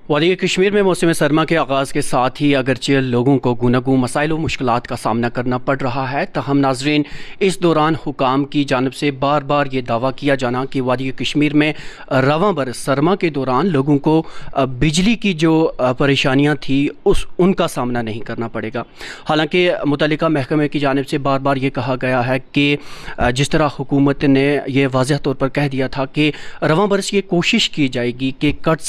वादी कश्मीर में मौसम सरमा के आगाज़ के साथ ही अगरचे लोगों को गुनगू मसाइल व मुश्किलात का सामना करना पड़ रहा है, तहम नाजरीन इस दौरान हुकाम की जानब से बार बार ये दावा किया जाना कि वादी कश्मीर में रवां बरस सरमा के दौरान लोगों को बिजली की जो परेशानियाँ थी उनका सामना नहीं करना पड़ेगा। हालांकि मुतल्लिका महकमे की जानब से बार बार ये कहा गया है कि जिस तरह हुकूमत ने यह वाज़ह तौर पर कह दिया था कि रवां बरस ये कोशिश की जाएगी कि कट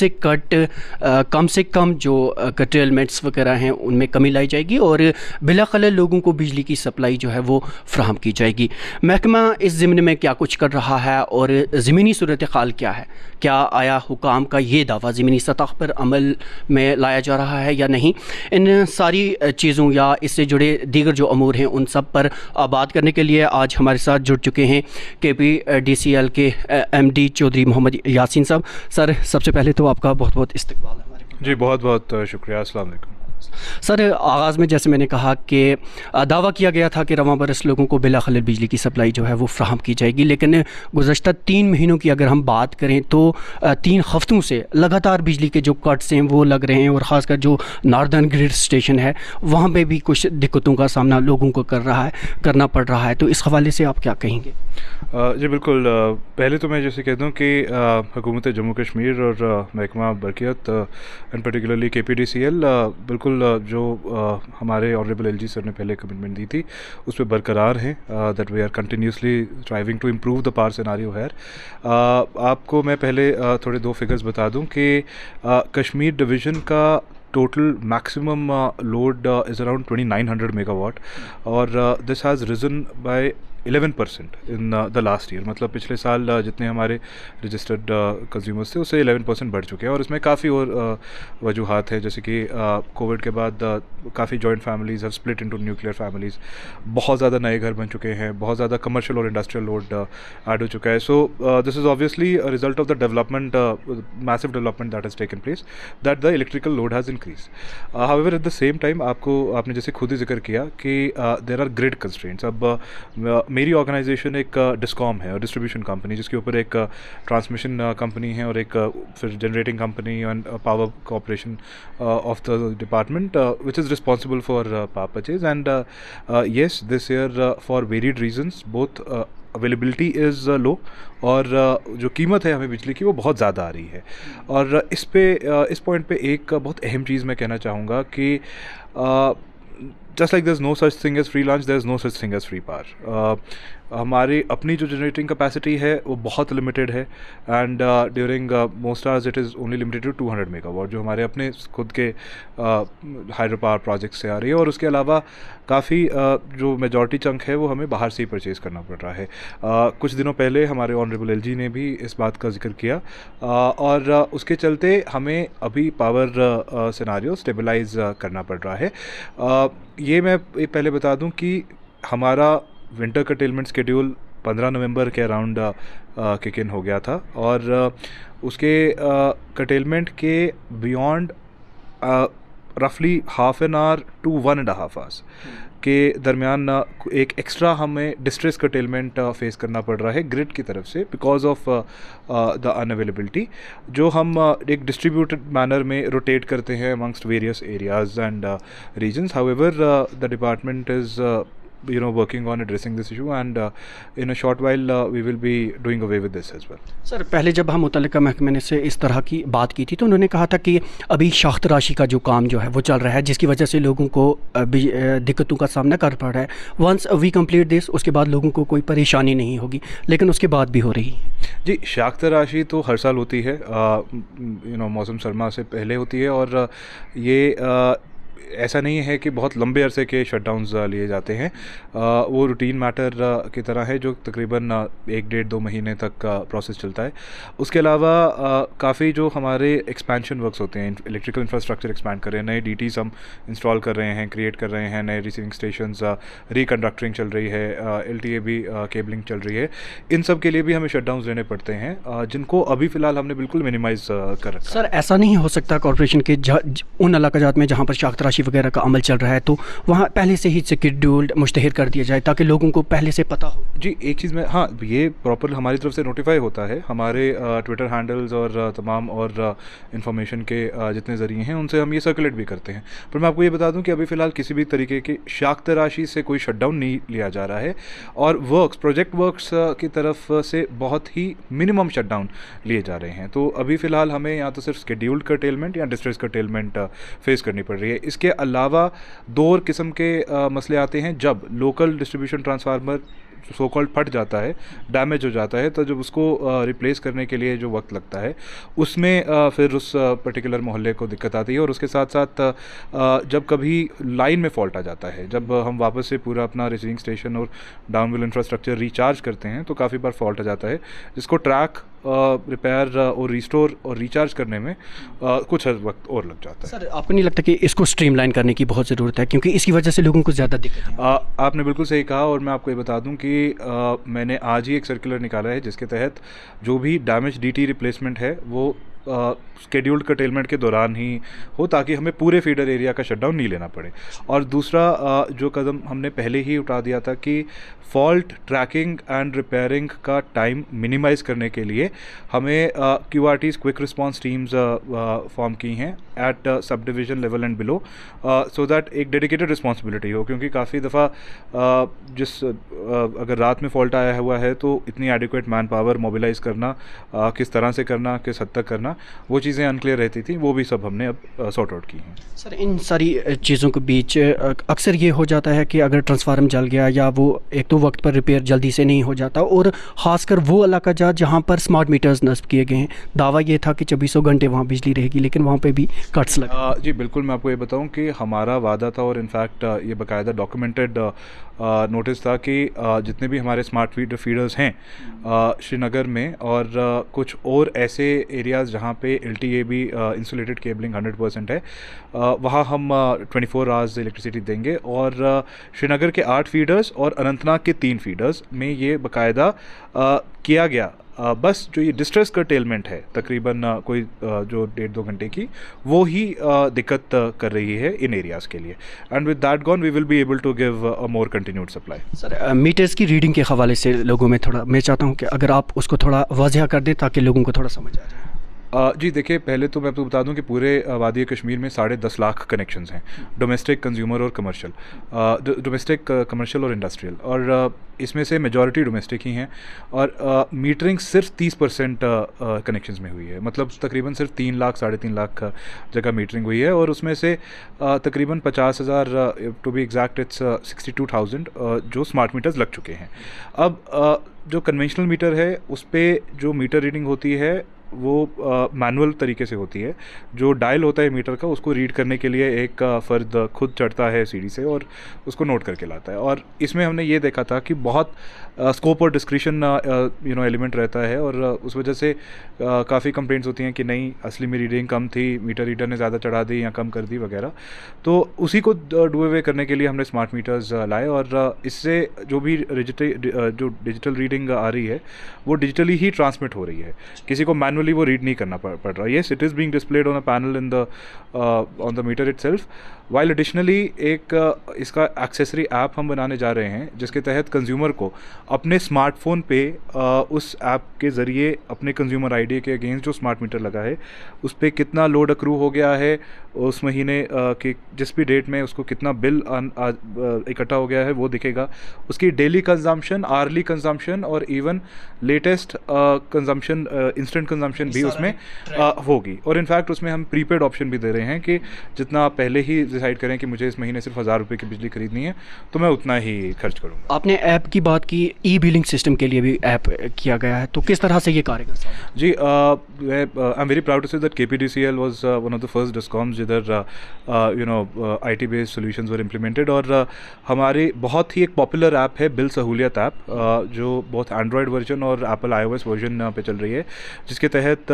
से कम जो कटेलमेंट्स वगैरह हैं उनमें कमी लाई जाएगी और बिला खलल लोगों को बिजली की सप्लाई जो है वो फ्राहम की जाएगी। महकमा इस ज़िम्न में क्या कुछ कर रहा है और ज़मीनी सूरत हाल क्या है? क्या आया हुकाम का ये दावा ज़मीनी सतह पर अमल में लाया जा रहा है या नहीं? इन सारी चीज़ों या इससे जुड़े दीगर जो अमूर हैं उन सब पर बात करने के लिए आज हमारे साथ जुड़ चुके हैं KPDCL के MD चौधरी मोहम्मद यासीन साहब। सर, सबसे पहले तो आपका बहुत बहुत इस्तकबाल है। जी, बहुत बहुत शुक्रिया। अस्सलाम वालेकुम। सर, आगाज़ में जैसे मैंने कहा कि दावा किया गया था कि रवां बरस लोगों को बिला खलल बिजली की सप्लाई जो है वो फ्राहम की जाएगी, लेकिन गुज़श्ता 3 महीनों की अगर हम बात करें तो 3 हफ्तों से लगातार बिजली के जो कट्स हैं वो लग रहे हैं और ख़ासकर जो नॉर्दर्न ग्रिड स्टेशन है वहाँ पे भी कुछ दिक्कतों का सामना लोगों को करना पड़ रहा है। तो इस हवाले से आप क्या कहेंगे? जी बिल्कुल। पहले तो मैं जैसे कह दूँ कि हुकूमत जम्मू कश्मीर और महकमा बरक़ियत एंड पर्टिकुलरली KPDCL बिल्कुल जो हमारे ऑनरेबल LG सर ने पहले कमिटमेंट दी थी उस पर बरकरार हैं that we are continuously striving to improve the power scenario है। आपको मैं पहले थोड़े 2 फिगर्स बता दूं कि कश्मीर डिवीज़न का total maximum load is around 2900 megawatt और this has risen by 11% in the last year. मतलब पिछले साल जितने हमारे रजिस्टर्ड कंज्यूमर्स थे उससे 11% बढ़ चुके हैं और इसमें काफ़ी और वजूहात है, जैसे कि कोविड के बाद काफ़ी joint families have split into nuclear families, बहुत ज़्यादा नए घर बन चुके हैं, बहुत ज़्यादा कमर्शियल और इंडस्ट्रियल लोड ऐड हो चुका है। So this is obviously a result of the development, massive development that has taken place, that the electrical load has increase. However at the same time आपने जैसे खुद ही जिक्र किया कि देयर आर ग्रिड कंस्ट्रेंट्स। अब मेरी ऑर्गेनाइजेशन एक discom है और डिस्ट्रीब्यूशन कंपनी, जिसके ऊपर एक ट्रांसमिशन कंपनी है और एक फिर generating company and power corporation of the department which is responsible for power purchase and yes this year for varied reasons both availability is low और जो कीमत है हमें बिजली की वो बहुत ज़्यादा आ रही है। और इस पॉइंट पे एक बहुत अहम चीज़ मैं कहना चाहूँगा कि just like there's no such thing as free lunch, there's no such thing as free power. हमारी अपनी जो जनरेटिंग कैपेसिटी है वो बहुत लिमिटेड है and during most hours it is only limited to 200 megawatt जो हमारे अपने खुद के हाइड्रो पावर प्रोजेक्ट से आ रही है और उसके अलावा काफ़ी जो मेजॉरिटी चंक है वो हमें बाहर से ही परचेज़ करना पड़ रहा है। कुछ दिनों पहले हमारे ऑनरेबल LG ने भी इस बात का जिक्र किया और उसके चलते हमें अभी पावर सिनेरियो स्टेबलाइज करना पड़ रहा है। ये मैं पहले बता दूं कि हमारा विंटर कटेलमेंट शेड्यूल 15 नवंबर के अराउंड किक इन हो गया था और उसके कटेलमेंट के बियॉन्ड रफली half an hour to 1.5 hours के दरमियान एक एक्स्ट्रा हमें डिस्ट्रेस कटेलमेंट फेस करना पड़ रहा है ग्रिड की तरफ से बिकॉज ऑफ द अनअवेलेबिलिटी, जो हम एक डिस्ट्रीब्यूटेड मैनर में रोटेट करते हैं amongst various areas and regions. However the department is working on addressing this issue and in a short while we will be doing away with this as well. Sir, पहले जब हम मुतल्लिका महकमे ने से इस तरह की बात की थी तो उन्होंने कहा था कि अभी शाख्त राशि का जो काम जो है वो चल रहा है जिसकी वजह से लोगों को दिक्कतों का सामना कर पड़ रहा है। वंस वी कंप्लीट दिस उसके बाद लोगों को कोई परेशानी नहीं होगी, लेकिन उसके बाद भी हो रही है। जी, शाख्त राशि तो हर साल होती है, मौसम सरमा से पहले होती है और ये ऐसा नहीं है कि बहुत लंबे अरसे के शटडाउन्स लिए जाते हैं। वो रूटीन मैटर की तरह है जो तकरीबन 1-1.5-2 महीने तक प्रोसेस चलता है। उसके अलावा काफ़ी जो हमारे एक्सपेंशन वर्क्स होते हैं, इलेक्ट्रिकल इंफ्रास्ट्रक्चर एक्सपैंड कर रहे हैं, नए DTs हम इंस्टॉल कर रहे हैं, क्रिएट कर रहे हैं, नए रिसीविंग स्टेशंस, रिकंडक्टरिंग चल रही है, LTA भी केबलिंग चल रही है। इन सब के लिए भी हमें शटडाउन्स लेने पड़ते हैं जिनको अभी फ़िलहाल हमने बिल्कुल मिनिमाइज़ कर रखा है। सर, ऐसा नहीं हो सकता कॉर्पोरेशन के उन इलाकाजात में जहाँ पर शाख्त तराशी वगैरह का अमल चल रहा है, तो वहाँ पहले से ही शेड्यूल्ड मुश्तहर कर दिया जाए ताकि लोगों को पहले से पता हो। जी, एक चीज़ में, हाँ, ये प्रॉपर हमारी तरफ से नोटिफाई होता है, हमारे ट्विटर हैंडल्स और तमाम और इंफॉर्मेशन के जितने ज़रिए हैं उनसे हम ये सर्कुलेट भी करते हैं। पर मैं आपको ये बता दूं कि अभी फ़िलहाल किसी भी तरीके की शाख तराशी से कोई शटडाउन नहीं लिया जा रहा है, और प्रोजेक्ट वर्क्स की तरफ से बहुत ही मिनिमम शटडाउन लिए जा रहे हैं। तो अभी फ़िलहाल हमें या तो सिर्फ शेड्यूल्ड कर्टेलमेंट या डिस्ट्रेस कर्टेलमेंट फेस करनी पड़ रही है। इसके अलावा दो और किस्म के मसले आते हैं जब local distribution transformer so called फट जाता है, डैमेज हो जाता है, तो जब उसको रिप्लेस करने के लिए जो वक्त लगता है उसमें फिर उस पर्टिकुलर मोहल्ले को दिक्कत आती है। और उसके साथ साथ जब कभी लाइन में फॉल्ट आ जाता है, जब हम वापस से पूरा अपना रिसीविंग स्टेशन और डाउनविल इंफ्रास्ट्रक्चर रिचार्ज करते हैं तो काफ़ी बार फॉल्ट आ जाता है, जिसको ट्रैक, रिपेयर और रिस्टोर और रिचार्ज करने में कुछ वक्त और लग जाता है। सर, आपको नहीं लगता कि इसको स्ट्रीमलाइन करने की बहुत ज़रूरत है, क्योंकि इसकी वजह से लोगों को ज़्यादा दिक्कत है? आपने बिल्कुल सही कहा, और मैं आपको ये बता दूं कि मैंने आज ही एक सर्कुलर निकाला है जिसके तहत जो भी डैमेज डीटी रिप्लेसमेंट है वो शेड्यूल्ड कर्टेलमेंट के दौरान ही हो, ताकि हमें पूरे फीडर एरिया का शटडाउन नहीं लेना पड़े। और दूसरा जो कदम हमने पहले ही उठा दिया था कि फॉल्ट ट्रैकिंग एंड रिपेयरिंग का टाइम मिनिमाइज़ करने के लिए हमें QRTs quick response teams form की हैं at sub division level and below, so that एक डेडिकेटेड रिस्पॉन्सिबिलिटी हो। क्योंकि काफ़ी दफ़ा अगर रात में फॉल्ट आया हुआ है तो इतनी एडिक्वेट मैन पावर मोबिलाइज़ करना, किस तरह से करना, किस हद तक करना, वो चीज़ें अनक्लियर रहती थी, वो भी सब हमने अब सॉर्ट आउट की हैं। सर, इन सारी चीज़ों के बीच अक्सर ये हो जाता है कि अगर ट्रांसफार्मर जल गया या वो एक तो वक्त पर रिपेयर जल्दी से नहीं हो जाता, और ख़ासकर वो इलाका जहाँ पर स्मार्ट मीटर्स नस्ब किए गए हैं, दावा ये था कि 24 घंटे वहाँ बिजली रहेगी, लेकिन वहाँ पे भी कट्स लगे। जी बिल्कुल, मैं आपको ये बताऊं कि हमारा वादा था, और इनफैक्ट ये बाकायदा डॉक्यूमेंटेड नोटिस था कि जितने भी हमारे स्मार्ट फीडर्स हैं श्रीनगर में और कुछ और ऐसे एरियाज़ जहाँ पे LTA भी इंसुलेटेड केबलिंग 100% है, वहाँ हम 24 आवर्स इलेक्ट्रिसिटी देंगे। और श्रीनगर के 8 फीडर्स और अनंतनाग के 3 फीडर्स में ये बाकायदा किया गया। बस जो ये डिस्ट्रेस कर्टेलमेंट है तकरीबन कोई जो 1.5-2 घंटे की, वो ही दिक्कत कर रही है इन एरियाज़ के लिए। And with that gone we will be able to give a more continued supply. Sir, meters की रीडिंग के हवाले से लोगों में थोड़ा, मैं चाहता हूँ कि अगर आप उसको थोड़ा वाज़ह कर दें ताकि लोगों को थोड़ा समझ आ जाए। जी देखिए, पहले तो मैं आपको बता दूं कि पूरे वादी कश्मीर में 10.5 लाख कनेक्शंस हैं, डोमेस्टिक, कंज्यूमर और कमर्शियल, डोमेस्टिक, कमर्शियल और इंडस्ट्रियल, और इसमें से मेजॉरिटी डोमेस्टिक ही हैं। और मीटरिंग सिर्फ 30% कनेक्शंस में हुई है, मतलब तकरीबन सिर्फ 3 लाख 3.5 लाख जगह मीटरिंग हुई है, और उसमें से तकरीबन 50,000, टू बी एग्जैक्ट इट्स 62,000 जो स्मार्ट मीटर्स लग चुके हैं। अब जो कन्वेंशनल मीटर है उस पर जो मीटर रीडिंग होती है वो मैनुअल तरीके से होती है। जो डायल होता है मीटर का, उसको रीड करने के लिए एक फ़र्द खुद चढ़ता है सीढ़ी से और उसको नोट करके लाता है। और इसमें हमने ये देखा था कि बहुत स्कोप और डिस्क्रिशन एलिमेंट रहता है, और उस वजह से काफ़ी कंप्लेंट्स होती हैं कि नहीं, असली में रीडिंग कम थी, मीटर रीडर ने ज़्यादा चढ़ा दी या कम कर दी वगैरह। तो उसी को डू अवे करने के लिए हमने स्मार्ट मीटर्स लाए, और इससे जो भी डिजिटल रीडिंग आ रही है वो डिजिटली ही ट्रांसमिट हो रही है, किसी को मैनुअली वो रीड नहीं करना पड़ रहा। Yes, it is being displayed on a panel on the meter itself, while additionally एक इसका एक्सेसरी ऐप हम बनाने जा रहे हैं जिसके तहत कंज्यूमर को अपने स्मार्टफोन पे उस ऐप के ज़रिए अपने कंज्यूमर आईडी के अगेंस्ट जो स्मार्ट मीटर लगा है उस पर कितना लोड अक्रू हो गया है उस महीने के जिस भी डेट में उसको कितना बिल इकट्ठा हो गया है वो दिखेगा, उसकी डेली कंजम्पशन, आर्ली कंजम्पशन और even latest consumption, instant consumption भी उसमें होगी। और इनफैक्ट उसमें हम प्रीपेड ऑप्शन भी दे रहे हैं कि जितना आप पहले ही डिसाइड करें कि मुझे इस महीने सिर्फ 1000 रुपये की बिजली खरीदनी है तो मैं उतना ही खर्च करूँगा। आपने ऐप की बात की, ई बिलिंग सिस्टम के लिए भी ऐप किया गया है, तो किस तरह से ये कार्य करता है? जी, I am very proud to say that KPDCL was one of the first discoms जिधर IT based solutions were implemented. और हमारी बहुत ही एक पॉपुलर ऐप है बिल सहूलियत ऐप, जो बहुत एंड्रॉयड वर्जन और एप्पल iOS वर्जन पे चल रही है, जिसके तहत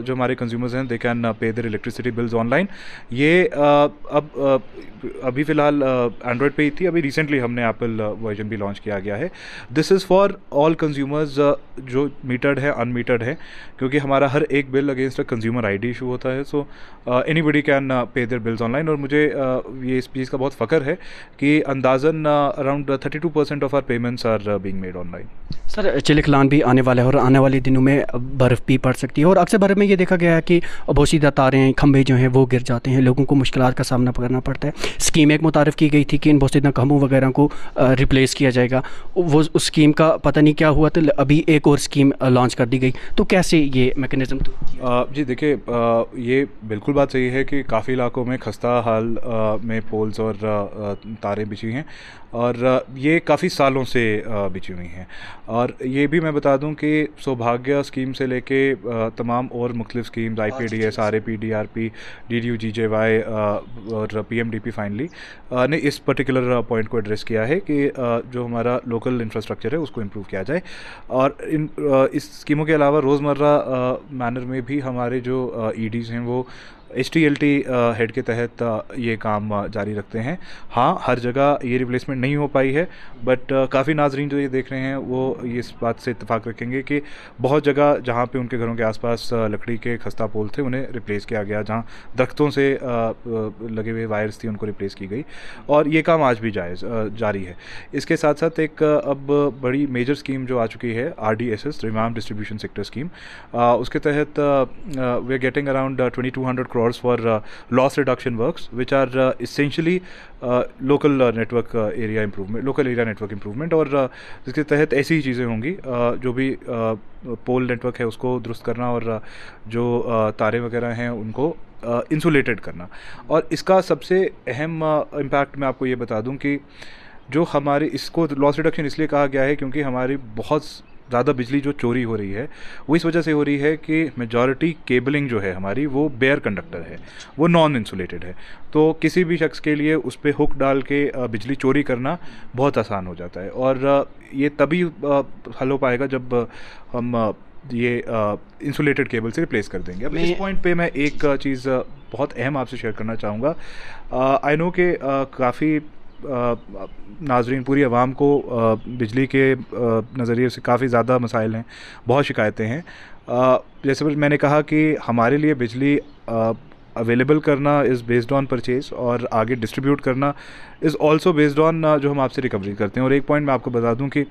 जो हमारे कंज्यूमर्स हैं they can pay their electricity bills online. ये अब अभी फ़िलहाल एंड्रॉयड पे ही थी, अभी रिसेंटली हमने एप्पल वर्जन भी लॉन्च किया गया है। This is for all consumers जो मीटर्ड है, अनमीटर्ड है, क्योंकि हमारा हर एक bill against a consumer ID issue होता है। So anybody can pay their bills online. और मुझे ये इस चीज़ का बहुत फ़ख्र है कि अंदाज़न around 32% of our payments are being made online. Sir चिलिकलान भी आने वाला है और आने वाले दिनों में बर्फ़ भी पड़ सकती है, और अक्सर बर्फ़ में ये देखा गया है कि बोसीदा तारें, खंभे जो हैं वो गिर जाते हैं, लोगों को मुश्किलात का सामना करना पड़ता है। स्कीम एक मुतारिफ़ की गई थी कि इन बोसीदा खंभों वगैरह को रिप्लेस किया जाएगा, वो उस स्कीम का पता नहीं क्या हुआ, तो अभी एक और स्कीम लॉन्च कर दी गई, तो कैसे ये मैकेनिज़्म? जी देखिए, ये बिल्कुल बात सही है कि काफ़ी इलाकों में खस्ता हाल में पोल्स और तारें बिछी हैं, और ये काफ़ी सालों से बिछी हुई हैं। और ये भी मैं बता दूं कि सौभाग्य स्कीम से लेके तमाम और मुख्तलिफ schemes, IPDS, RAP, DDU, GJY और PMDP फाइनली ने इस पर्टिकुलर पॉइंट को एड्रेस किया है कि जो हमारा लोकल इंफ्रास्ट्रक्चर है उसको इम्प्रूव किया जाए। और इस स्कीमों के अलावा रोज़मर्रा मैनर में भी हमारे जो EDs हैं वो HTLT हेड के तहत ये काम जारी रखते हैं। हाँ, हर जगह ये रिप्लेसमेंट नहीं हो पाई है, बट काफ़ी नाजरीन जो ये देख रहे हैं वो ये इस बात से इत्तेफाक रखेंगे कि बहुत जगह जहाँ पे उनके घरों के आसपास लकड़ी के खस्ता पोल थे उन्हें रिप्लेस किया गया, जहाँ दरख्तों से लगे हुए वायर्स थी उनको रिप्लेस की गई, और ये काम आज भी जारी है। इसके साथ साथ एक अब बड़ी मेजर स्कीम जो आ चुकी है, RDSS, revamped distribution sector scheme, उसके तहत we are getting around 2200 crores for loss reduction works, which are essentially local network area improvement, local area network improvement, और जिसके तहत ऐसी ही चीज़ें होंगी, जो भी पोल नेटवर्क है उसको दुरुस्त करना, और जो तारे वगैरह हैं उनको इंसुलेटेड करना। और इसका सबसे अहम इम्पैक्ट मैं आपको ये बता दूं कि जो हमारे इसको लॉस रिडक्शन इसलिए कहा गया है क्योंकि हमारी बहुत ज़्यादा बिजली जो चोरी हो रही है वो इस वजह से हो रही है कि मेजॉरिटी केबलिंग जो है हमारी वो बेयर कंडक्टर है, वो नॉन इंसुलेटेड है। तो किसी भी शख्स के लिए उस पर हुक डाल के बिजली चोरी करना बहुत आसान हो जाता है, और ये तभी हल हो पाएगा जब हम ये इंसुलेटेड केबल से रिप्लेस कर देंगे। अब इस पॉइंट पे मैं एक चीज़ बहुत अहम आपसे शेयर करना चाहूँगा। आई नो कि काफ़ी नाजरीन, पूरी आवाम को बिजली के नज़रिए से काफ़ी ज़्यादा मसाइल हैं, बहुत शिकायतें हैं। जैसे मैंने कहा कि हमारे लिए बिजली अवेलेबल करना इज़ बेस्ड ऑन परचेज़, और आगे डिस्ट्रीब्यूट करना इज़ ऑल्सो बेस्ड ऑन जो हम आपसे रिकवरी करते हैं। और एक पॉइंट मैं आपको बता दूं कि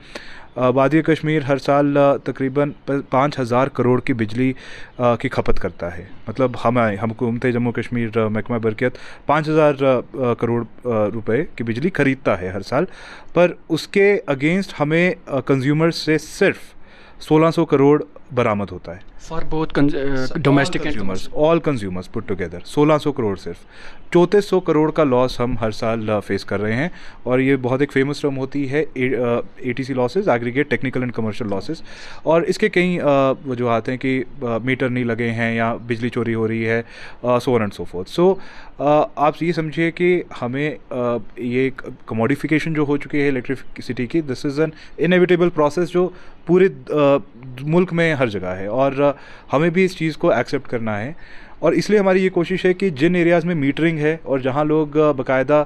वादी कश्मीर हर साल तकरीबन 5000 करोड़ की बिजली की खपत करता है। मतलब हम हुकूमत जम्मू कश्मीर महकमा बरक़ियत 5000 करोड़ रुपए की बिजली ख़रीदता है हर साल, पर उसके अगेंस्ट हमें कंज्यूमर से सिर्फ 1600 करोड़ बरामद होता है for both domestic consumers, all consumers put together. 1600 crore, सिर्फ 3400 करोड़ का लॉस हम हर साल फेस कर रहे हैं। और ये बहुत एक फेमस टर्म होती है ATC losses, aggregate technical and commercial losses. और इसके कई वजूहत हैं कि मीटर नहीं लगे हैं या बिजली चोरी हो रही है, so on and so forth. So आप ये समझिए कि हमें ये कमोडिफिकेशन जो हो चुकी है इलेक्ट्रिसिटी की, this is an inevitable process जो पूरे मुल्क में हर जगह है, और हमें भी इस चीज़ को एक्सेप्ट करना है। और इसलिए हमारी ये कोशिश है कि जिन एरियाज़ में मीटरिंग है और जहाँ लोग बाकायदा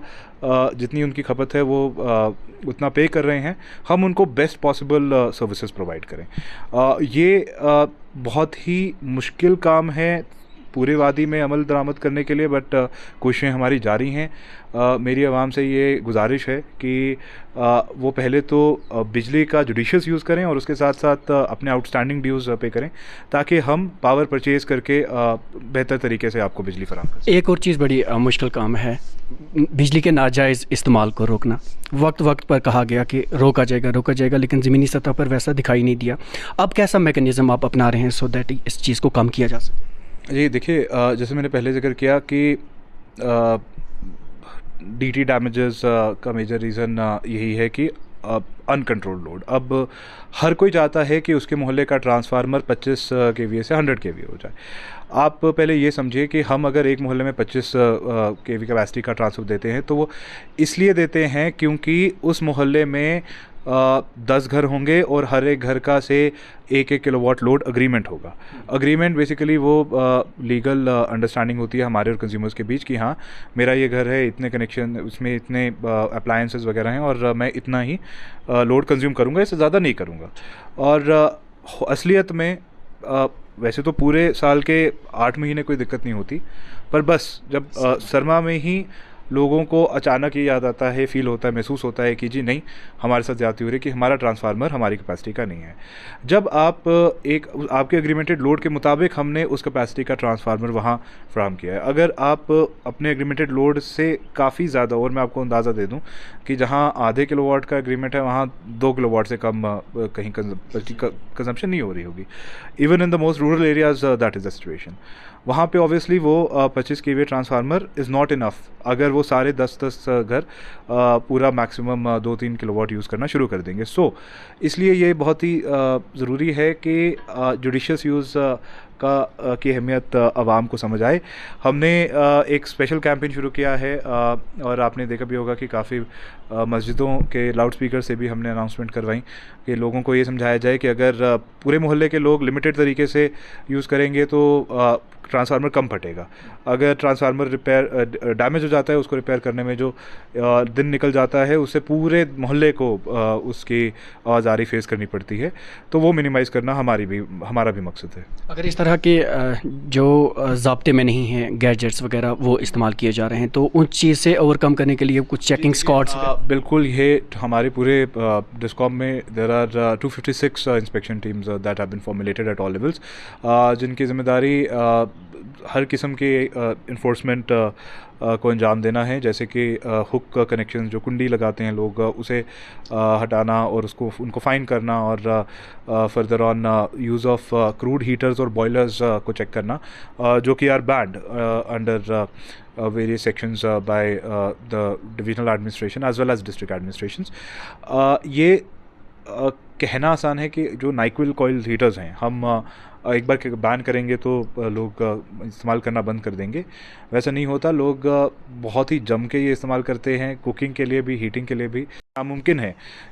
जितनी उनकी खपत है वो उतना पे कर रहे हैं, हम उनको बेस्ट पॉसिबल सर्विसेज प्रोवाइड करें। ये बहुत ही मुश्किल काम है पूरे वादी में अमल दरामद करने के लिए, बट कोशिशें हमारी जारी हैं। मेरी आवाम से ये गुजारिश है कि वो पहले तो बिजली का जुडिशियस यूज़ करें और उसके साथ साथ अपने आउटस्टैंडिंग ड्यूज़ पे करें, ताकि हम पावर परचेज़ करके बेहतर तरीके से आपको बिजली फराहम करें। एक और चीज़ बड़ी मुश्किल काम है, बिजली के नाजायज़ इस्तेमाल को रोकना। वक्त वक्त पर कहा गया कि रोका जाएगा, लेकिन ज़मीनी सतह पर वैसा दिखाई नहीं दिया। अब कैसा मैकेनिज़्म आप अपना रहे हैं सो दैट इस चीज़ को कम किया जा सके? जी देखिए, जैसे मैंने पहले जिक्र किया कि DT डैमेजेस का मेजर रीज़न यही है कि अनकंट्रोल लोड। अब हर कोई चाहता है कि उसके मोहल्ले का ट्रांसफार्मर 25 kVA से 100 kVA हो जाए। आप पहले ये समझिए कि हम अगर एक मोहल्ले में 25 kV कैपेसिटी का ट्रांसफर देते हैं तो वो इसलिए देते हैं क्योंकि उस मोहल्ले में 10 घर होंगे और हर एक घर का से 1-1 किलोवाट लोड अग्रीमेंट होगा। अग्रीमेंट बेसिकली वो लीगल अंडरस्टैंडिंग होती है हमारे और कंज्यूमर्स के बीच कि हाँ मेरा ये घर है, इतने कनेक्शन, उसमें इतने अप्लायंसेस वगैरह हैं और मैं इतना ही लोड कंज्यूम करूँगा, इससे ज़्यादा नहीं करूँगा। और असलियत में वैसे तो पूरे साल के 8 महीने कोई दिक्कत नहीं होती, पर बस जब सरमा में ही लोगों को अचानक ये याद आता है, फील होता है, महसूस होता है कि जी नहीं, हमारे साथ ज़्यादती हो रही है, कि हमारा ट्रांसफार्मर हमारी कैपेसिटी का नहीं है। जब आप आपके एग्रीमेंटेड लोड के मुताबिक हमने उस कैपेसिटी का ट्रांसफार्मर वहाँ फ्राहम किया है। अगर आप अपने एग्रीमेंटेड लोड से काफ़ी ज़्यादा, और मैं आपको अंदाज़ा दे दूँ कि जहाँ आधे किलोवाट का एग्रीमेंट है वहाँ 2 किलोवाट से कम कहीं कंजम्पशन नहीं हो रही होगी। Even in the most rural areas that is the situation. वहाँ पे ऑब्वियसली वो 25 केवी ट्रांसफार्मर इज़ नॉट इनफ अगर वो सारे 10 घर पूरा मैक्सिमम 2-3 किलोवाट यूज़ करना शुरू कर देंगे। सो इसलिए ये बहुत ही ज़रूरी है कि जुडिशियस यूज़ की अहमियत आवाम को समझ आए। हमने एक स्पेशल कैंपेन शुरू किया है और आपने देखा भी होगा कि काफ़ी मस्जिदों के लाउड स्पीकर से भी हमने अनाउंसमेंट करवाई कि लोगों को ये समझाया जाए कि अगर पूरे मोहल्ले के लोग लिमिटेड तरीके से यूज़ करेंगे तो ट्रांसफार्मर कम फटेगा। अगर ट्रांसफार्मर रिपेयर डैमेज हो जाता है, उसको रिपेयर करने में जो दिन निकल जाता है, उससे पूरे मोहल्ले को उसकी आवाज़ारी फेस करनी पड़ती है। तो वो मिनिमाइज़ करना हमारा भी मकसद है। अगर इस तरह के जो ज़ाब्ते में नहीं हैं गैजेट्स वगैरह वो इस्तेमाल किए जा रहे हैं, तो उन चीज़ से ओवरकम करने के लिए कुछ चेकिंग स्क्वाड्स? बिल्कुल, ये हमारे पूरे डिस्कॉम में there are 256 inspection teams that have been formulated at all levels, जिनकी जिम्मेदारी हर किस्म के इन्फोर्समेंट को अंजाम देना है। जैसे कि हुक कनेक्शन जो कुंडी लगाते हैं लोग, उसे हटाना और उनको फ़ाइन करना, और further on use of crude heaters और बॉयलर्स को चेक करना, जो कि are banned under various sections by the divisional administration as well as district administrations. ये कहना आसान है कि जो नाइक्विल कॉइल हीटर्स हैं हम एक बार बैन करेंगे तो लोग इस्तेमाल करना बंद कर देंगे। वैसा नहीं होता, लोग बहुत ही जम के ये इस्तेमाल करते हैं, कुकिंग के लिए भी, हीटिंग के लिए भी। नामुमकिन है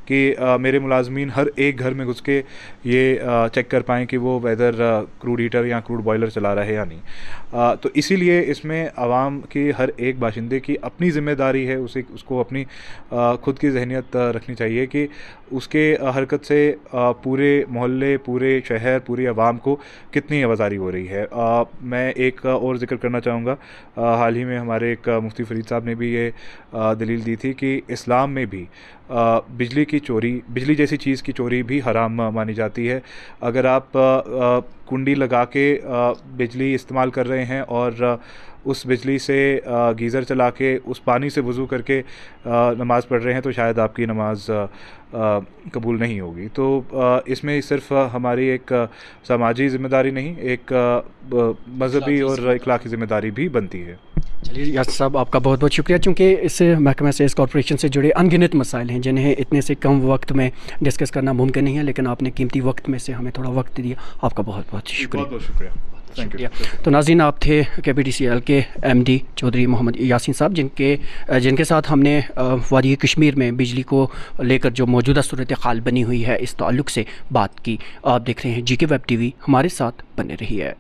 कि मेरे मुलाजमीन हर एक घर में घुस के ये चेक कर पाएँ कि वो वेदर क्रूड हीटर या क्रूड बॉयलर चला रहा है या नहीं। तो इसीलिए इसमें आवाम की हर एक बाशिंदे की अपनी ज़िम्मेदारी है, उसको अपनी खुद की जहनियत रखनी चाहिए कि उसके हरकत से पूरे मोहल्ले, पूरे शहर, पूरी आवाम को कितनी आवाज़ारी हो रही है। मैं एक और ज़िक्र करना चाहूँगा, हाल ही में हमारे एक मुफ्ती फरीद साहब ने भी ये दलील दी थी कि इस्लाम में भी बिजली की चोरी, बिजली जैसी चीज़ की चोरी भी हराम मानी जाती है। अगर आप कुंडी लगा के बिजली इस्तेमाल कर रहे हैं और उस बिजली से गीज़र चला के उस पानी से वज़ू करके नमाज़ पढ़ रहे हैं तो शायद आपकी नमाज कबूल नहीं होगी। तो इसमें सिर्फ हमारी एक समाजी ज़िम्मेदारी नहीं, एक मजहबी और इखलाकी ज़िम्मेदारी भी बनती है। चलिए यासिन साहब, आपका बहुत बहुत शुक्रिया, चूँकि इस महकमे से, इस कॉर्पोरेशन से जुड़े अनगिनत मसाइल हैं जिन्हें इतने से कम वक्त में डिस्कस करना मुमकिन नहीं है, लेकिन आपने कीमती वक्त में से हमें थोड़ा वक्त दिया, आपका बहुत बहुत शुक्रिया। बहुत शुक्रिया, थैंक यू। तो नाज़रीन, आप थे KPDCL के MD चौधरी मोहम्मद यासीन साहब, जिनके साथ हमने वादी कश्मीर में बिजली को लेकर जो मौजूदा सूरत हाल बनी हुई है इस ताल्लुक़ से बात की। आप देख रहे हैं GK वेब TV, हमारे साथ बने रहिए।